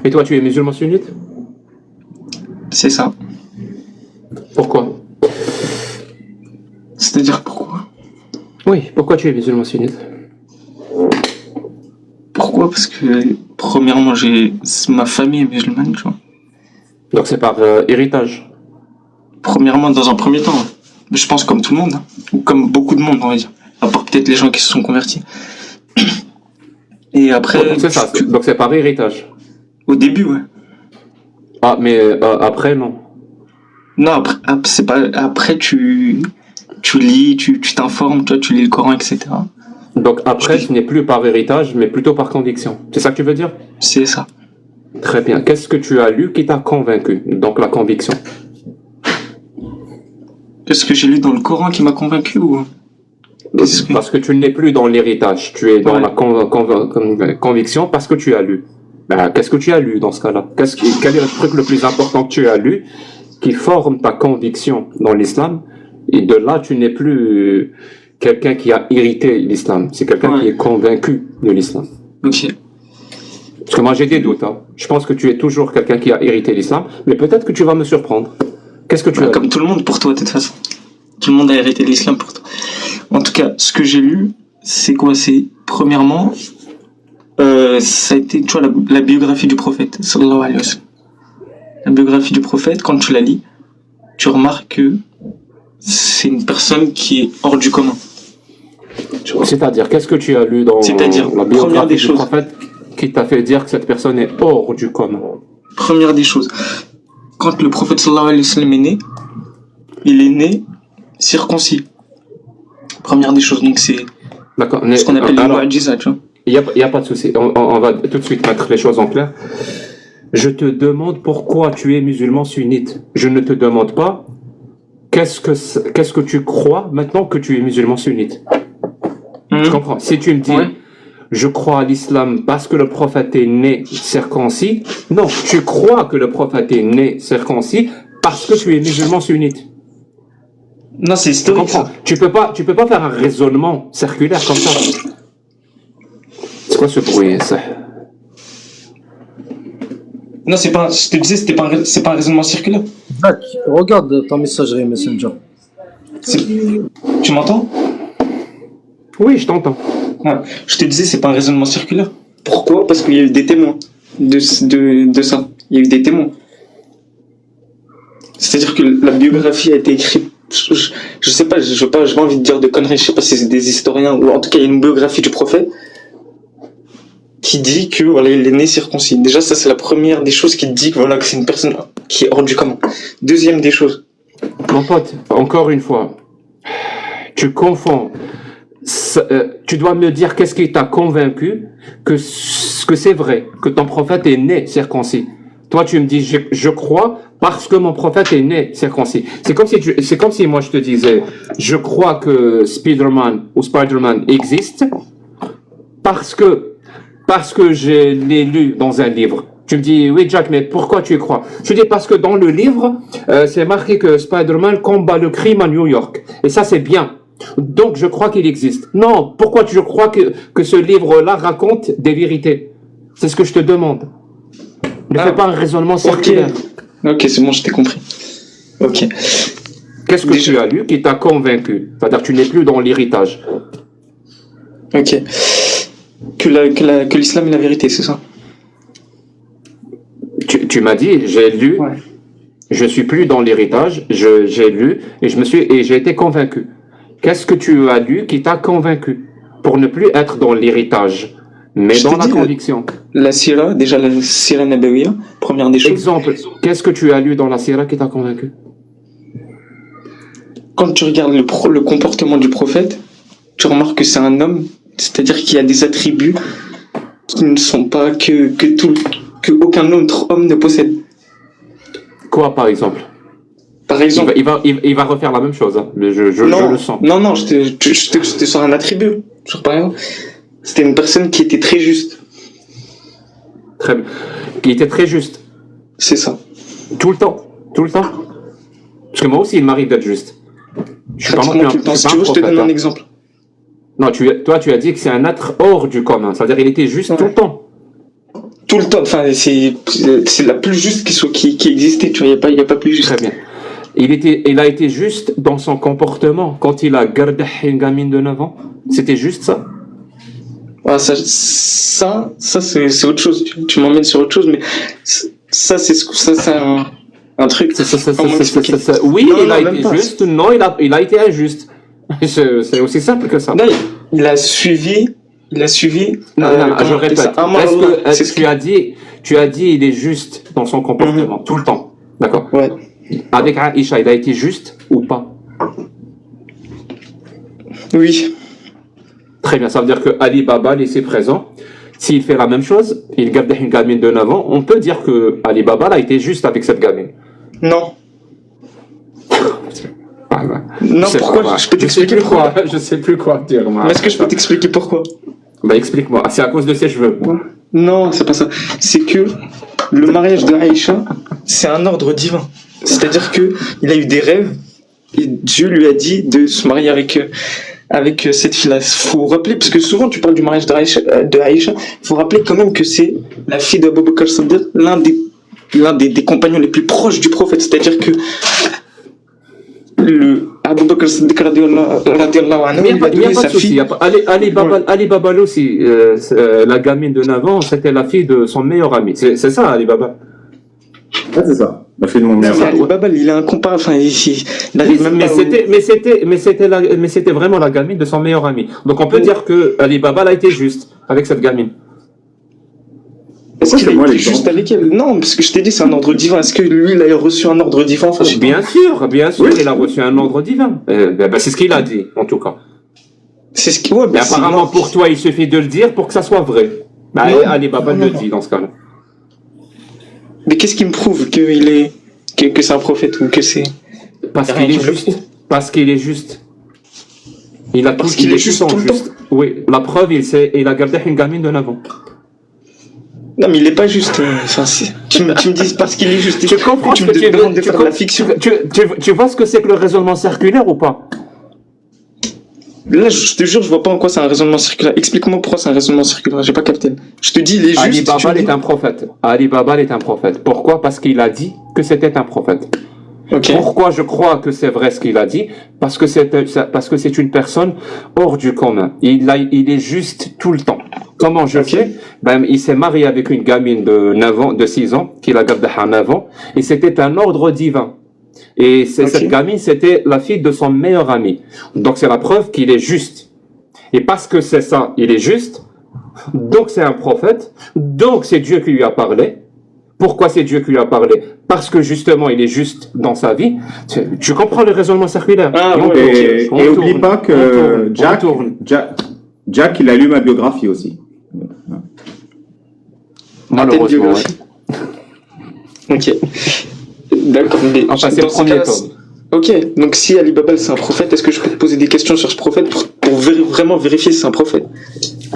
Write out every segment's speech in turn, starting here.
Et toi, tu es musulman sunnite? C'est ça. Pourquoi? C'est-à-dire pourquoi? Oui, pourquoi tu es musulman sunnite? Pourquoi? Parce que, premièrement, ma famille est musulmane, tu vois. Donc c'est par héritage. Premièrement, dans un premier temps, je pense comme tout le monde, hein. Ou comme beaucoup de monde, on va dire. À part peut-être les gens qui se sont convertis. Et après... Donc c'est ça, donc c'est par héritage. Au début, ouais. Ah, mais après, non. Non, c'est pas... Après, tu lis, tu t'informes, tu lis le Coran, etc. Donc après, ce n'est plus par héritage, mais plutôt par conviction. C'est ça que tu veux dire? C'est ça. Très bien. Qu'est-ce que tu as lu qui t'a convaincu? Donc la conviction. Qu'est-ce que j'ai lu dans le Coran qui m'a convaincu ou... Parce que tu n'es plus dans l'héritage, tu es dans la conviction parce que tu as lu. Ben, qu'est-ce que tu as lu dans ce cas-là? Quel est le truc le plus important que tu as lu qui forme ta conviction dans l'islam? Et de là, tu n'es plus quelqu'un qui a hérité l'islam, c'est quelqu'un qui est convaincu de l'islam. Ok. Parce que moi j'ai des doutes, hein. Je pense que tu es toujours quelqu'un qui a hérité l'islam, mais peut-être que tu vas me surprendre. Qu'est-ce que tu as Comme lu? tout le monde pour toi, de toute façon. Tout le monde a hérité de l'islam pour toi. En tout cas, ce que j'ai lu, c'est quoi? C'est, premièrement, ça a été, tu vois, la biographie du prophète, sallallahu alayhi wa sallam. La biographie du prophète, quand tu la lis, tu remarques que c'est une personne qui est hors du commun. C'est-à-dire, qu'est-ce que tu as lu dans la biographie du prophète qui t'a fait dire que cette personne est hors du commun? Première des choses, quand le prophète sallallahu alayhi wa sallam est né, il est né circoncis. Première des choses, donc c'est ce qu'on appelle le mu'jiza, tu vois. Il n'y a pas de souci, on va tout de suite mettre les choses en clair. Je te demande pourquoi tu es musulman sunnite. Je ne te demande pas qu'est-ce que tu crois maintenant que tu es musulman sunnite. Tu comprends? Si tu me dis je crois à l'islam parce que le prophète est né circoncis, non, tu crois que le prophète est né circoncis parce que tu es musulman sunnite. Non, c'est historique. Tu peux pas faire un raisonnement circulaire comme ça. C'est quoi ce bruit, ça? Non, c'est pas. Je te disais, c'est pas un raisonnement circulaire. Zach, regarde ta messagerie Messenger. Tu m'entends? Oui, je t'entends. Ouais. Je te disais, c'est pas un raisonnement circulaire. Pourquoi? Parce qu'il y a eu des témoins de ça. Il y a eu des témoins. C'est-à-dire que la biographie a été écrite. Je sais pas, j'ai pas envie de dire de conneries. Je sais pas si c'est des historiens ou en tout cas il y a une biographie du prophète qui dit que voilà, il est né circoncis. Déjà, ça c'est la première des choses qui dit que voilà, que c'est une personne qui est hors du commun. Deuxième des choses. Mon pote, encore une fois, tu confonds. Tu dois me dire qu'est-ce qui t'a convaincu que c'est vrai, que ton prophète est né circoncis. Toi, tu me dis, je crois parce que mon prophète est né circoncis. C'est comme si moi je te disais, je crois que Spider-Man existe parce que je l'ai lu dans un livre. Tu me dis, oui Jack, mais pourquoi tu y crois? Je dis parce que dans le livre, c'est marqué que Spider-Man combat le crime à New York. Et ça, c'est bien. Donc, je crois qu'il existe. Non, pourquoi tu crois que ce livre-là raconte des vérités? C'est ce que je te demande. Ne fais pas un raisonnement circulaire. Ok, c'est bon, je t'ai compris. Ok. Qu'est-ce que tu as lu qui t'a convaincu? C'est-à-dire que tu n'es plus dans l'héritage. Ok. Que l'islam est la vérité, c'est ça? Tu m'as dit, j'ai lu, je suis plus dans l'héritage, j'ai lu et j'ai été convaincu. Qu'est-ce que tu as lu qui t'a convaincu pour ne plus être dans l'héritage, mais dans la conviction? La sira, déjà la sira nabawiya, première des choses. Exemple, qu'est-ce que tu as lu dans la sira qui t'a convaincu? Quand tu regardes le comportement du prophète, tu remarques que c'est un homme, c'est-à-dire qu'il y a des attributs qui ne sont pas que aucun autre homme ne possède. Quoi, par exemple? Par exemple, il va refaire la même chose. Hein. Je le sens. Non, j'étais sur un attribut. Par exemple, c'était une personne qui était très juste. Très bien. Qui était très juste. C'est ça. Tout le temps. Parce que moi aussi, il m'arrive d'être juste. Pratiquement tout le temps. Si tu veux, je te donne un exemple. Non, toi, tu as dit que c'est un être hors du commun. C'est-à-dire qu'il était juste tout le temps. tout le temps. Enfin, c'est la plus juste qui existait, tu vois. Il y a pas plus juste. Très bien. Il a été juste dans son comportement quand il a gardé une gamine de 9 ans. C'était juste ça. Ah, ça c'est autre chose. Tu m'emmènes sur autre chose, mais ça c'est un truc. Comment expliquer? Oui, Non, il a même été pas. juste. Non, il a été injuste. C'est aussi simple que ça. Non, il a suivi. Non, comment je on appelle répète. ça, Amar Allah. C'est ce Tu as dit il est juste dans son comportement tout le temps. D'accord. Ouais. Avec Aïcha, il a été juste ou pas? Oui. Très bien, ça veut dire que Ali Baba, laissé présent, s'il fait la même chose, il garde une gamine de 9 ans, on peut dire que Ali Baba a été juste avec cette gamine. Non. Ah, bah. Non, Je sais pourquoi? pas, Je peux sais t'expliquer plus pourquoi. quoi. Je sais plus quoi dire. Moi. Mais est-ce que je peux t'expliquer pourquoi? Bah explique-moi. C'est à cause de ses cheveux. Non, c'est pas ça. C'est que le mariage de Aïcha, c'est un ordre divin. C'est-à-dire que il a eu des rêves et Dieu lui a dit de se marier avec cette fille-là. Faut rappeler, parce que souvent tu parles du mariage de Aïcha, faut rappeler quand même que c'est la fille d'Abu Bakr Siddiq, l'un des compagnons les plus proches du prophète. C'est-à-dire que le Abu Bakr Siddiq radiallahu anhu, Il n'y il a a donné pas sa de souci. fille. Ali Baba aussi, la gamine de 9 ans, c'était la fille de son meilleur ami. C'est ça, Ali Baba. Ah, c'est ça. La fille de mon Non, meilleur mais ami. Ali Baba, il a un compas, enfin, il arrive même Mais pas c'était vraiment la gamine de son meilleur ami. Donc on peut dire que Ali Baba a été juste avec cette gamine. Est-ce qu'il a Moi, été les juste gens. avec elle? Non, parce que je t'ai dit, c'est un ordre divin. Est-ce que lui, il a reçu un ordre divin? Enfin, je sais pas. Bien sûr, il a reçu un ordre divin. C'est ce qu'il a dit, en tout cas. C'est ce qui. Ouais, Mais bah, apparemment, pour toi, il suffit de le dire pour que ça soit vrai. Non. Ali Baba le dit dans ce cas-là. Mais qu'est-ce qui me prouve que c'est un prophète ou que c'est. Parce Rien qu'il qui est me le juste. prouve. Parce qu'il est juste. Parce qu'il est juste tout le temps. Oui, la preuve, il a gardé une gamine de 9 ans. Non, mais il est pas juste. Enfin, tu me dis parce qu'il est juste. Tu comprends tu ce me que tu demandes de veux, faire de la fiction. tu vois ce que c'est que le raisonnement circulaire ou pas? Là, je te jure, je vois pas en quoi c'est un raisonnement circulaire. Explique-moi pourquoi c'est un raisonnement circulaire. J'ai pas capté. Je te dis, il est juste. Ali tu Baba me dis- est un prophète. Ali Baba est un prophète. Pourquoi? Parce qu'il a dit que c'était un prophète. Ok. Pourquoi je crois que c'est vrai ce qu'il a dit? Parce que c'est une personne hors du commun. Il est juste tout le temps. Comment je sais? Il s'est marié avec une gamine de 9 ans, de 6 ans, qu'il a gardé à 9 ans, et c'était un ordre divin. Et cette gamine, c'était la fille de son meilleur ami. Donc c'est la preuve qu'il est juste. Et parce que c'est ça, il est juste, donc c'est un prophète, donc c'est Dieu qui lui a parlé. Pourquoi c'est Dieu qui lui a parlé? Parce que justement, il est juste dans sa vie. Tu comprends le raisonnement circulaire? Ah, Et on ouais, tourne, Et on oublie tourne, pas que on Jack, tourne. Jack, il a lu ma biographie aussi. Malheureusement, biographie. Ok. D'accord, mais. Enfin, c'est le dans ce premier cas-là, tome. Ok, donc si Ali Baba c'est un prophète, est-ce que je peux te poser des questions sur ce prophète pour vraiment vérifier si c'est un prophète?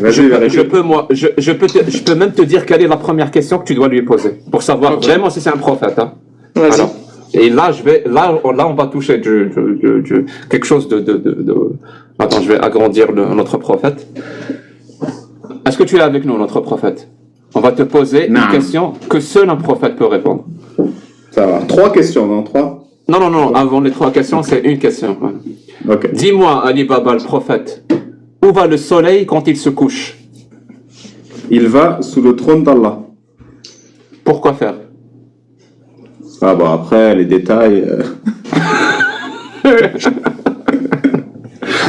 Vas-y, vérifie. Je peux même te dire quelle est la première question que tu dois lui poser pour savoir Ok. vraiment si c'est un prophète. Hein. Vas-y. Alors, et là, on va toucher quelque chose Attends, je vais agrandir notre prophète. Est-ce que tu es avec nous, notre prophète? On va te poser Non. une question que seul un prophète peut répondre. Ça va. 3 questions, non? 3? Non. Avant les 3 questions, c'est une question. Ouais. Ok. Dis-moi, Ali Baba, le prophète, où va le soleil quand il se couche? Il va sous le trône d'Allah. Pourquoi faire? Ah bon, après, les détails...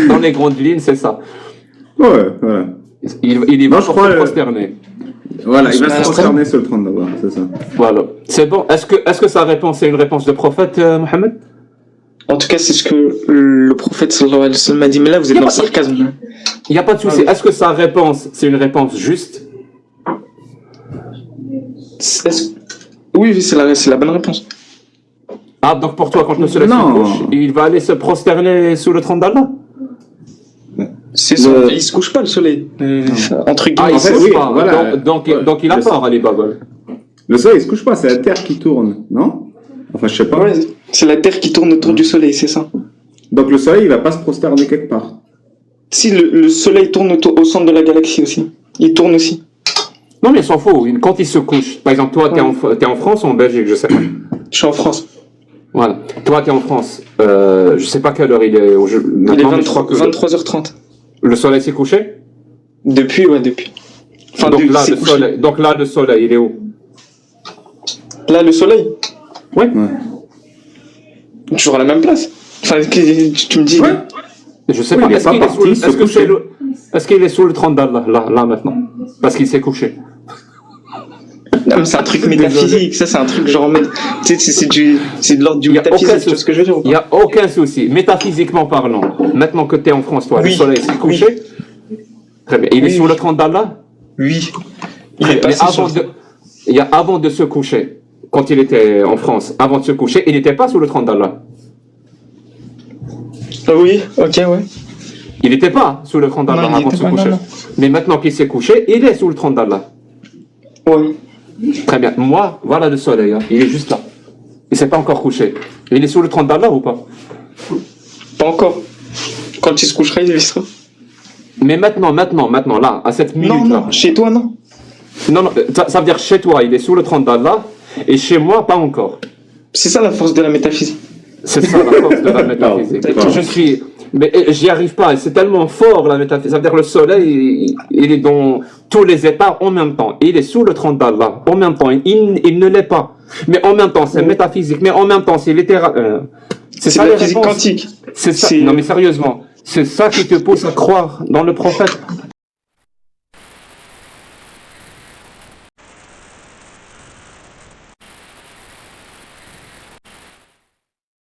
Dans les grandes lignes, c'est ça. Ouais, voilà. Il y va Non, je pour crois, se prosterner. Voilà, il va Astreint. se prosterner sur le trône d'Allah, c'est ça. Voilà. C'est bon. Est-ce que sa réponse est une réponse de prophète, Mohamed? En tout cas, c'est ce que le prophète sallallahu alayhi wa sallam m'a dit. Mais là, vous êtes dans le sarcasme. Il n'y a pas de souci. Est-ce que sa réponse, c'est une réponse juste? Oui, c'est la bonne réponse. Ah, donc pour toi, quand le soleil se Non. couche, il va aller se prosterner sous le trône d'Allah? C'est ça. Il se couche pas le soleil. Entre Ah, guillemets. il En se fait, couche oui, pas. voilà. Donc Ouais, il a le peur, Ali Baba. Le soleil, il se couche pas, c'est la Terre qui tourne, non? Enfin, je sais pas. Ouais, c'est la Terre qui tourne autour du soleil, c'est ça. Donc le soleil, il va pas se prosterner quelque part. Si le soleil tourne au centre de la galaxie aussi. Il tourne aussi. Non, mais il s'en fout. Quand il se couche, par exemple, toi, t'es en France ou en Belgique, je sais pas. Je suis en France. Voilà. Toi, t'es en France. Je sais pas quelle heure il est. Il est 23h30. Le soleil s'est couché. Depuis, ouais, depuis. Enfin, donc, là, c'est couché. donc là, le soleil, il est où? Là, le soleil? Ouais. Toujours à la même place. Enfin, tu me dis. Ouais. Je sais pas. Est-ce qu'il est sous le 30 d'Allah, là, maintenant? Parce qu'il s'est couché. Non, mais c'est un truc métaphysique. Ça, c'est un truc genre. Tu sais, c'est de l'ordre du métaphysique. Tu vois ce que je veux dire? Il n'y a aucun souci. Métaphysiquement parlant, maintenant que tu es en France, toi, le soleil s'est couché. Très bien. Il est sous le 30 d'Allah? Oui. Mais avant de se coucher, quand il était en France, avant de se coucher, il n'était pas sous le 30 d'Allah. Oui, ok, ouais. Il n'était pas sous le 30 d'Allah avant de se coucher. Non. Mais maintenant qu'il s'est couché, il est sous le 30 d'Allah. Oui. Très bien. Moi, voilà le soleil. Hein. Il est juste là. Il ne s'est pas encore couché. Il est sous le 30 d'Allah ou pas? Pas encore. Quand il se couchera, il sera. Mais maintenant, là, à cette minute-là. Non, chez toi, non. Non, ça veut dire chez toi, il est sous le 30 d'Allah, et chez moi, pas encore. C'est ça la force de la métaphysique. C'est ça la force de la métaphysique. Mais j'y arrive pas, c'est tellement fort la métaphysique. Ça veut dire le soleil, il est dans tous les états en même temps. Il est sous le 30 d'Allah, en même temps. Il ne l'est pas. Mais en même temps, c'est métaphysique, mais en même temps, c'est littéral. C'est ça la physique quantique. C'est ça. Non, mais sérieusement. C'est ça qui te pousse à croire dans le prophète.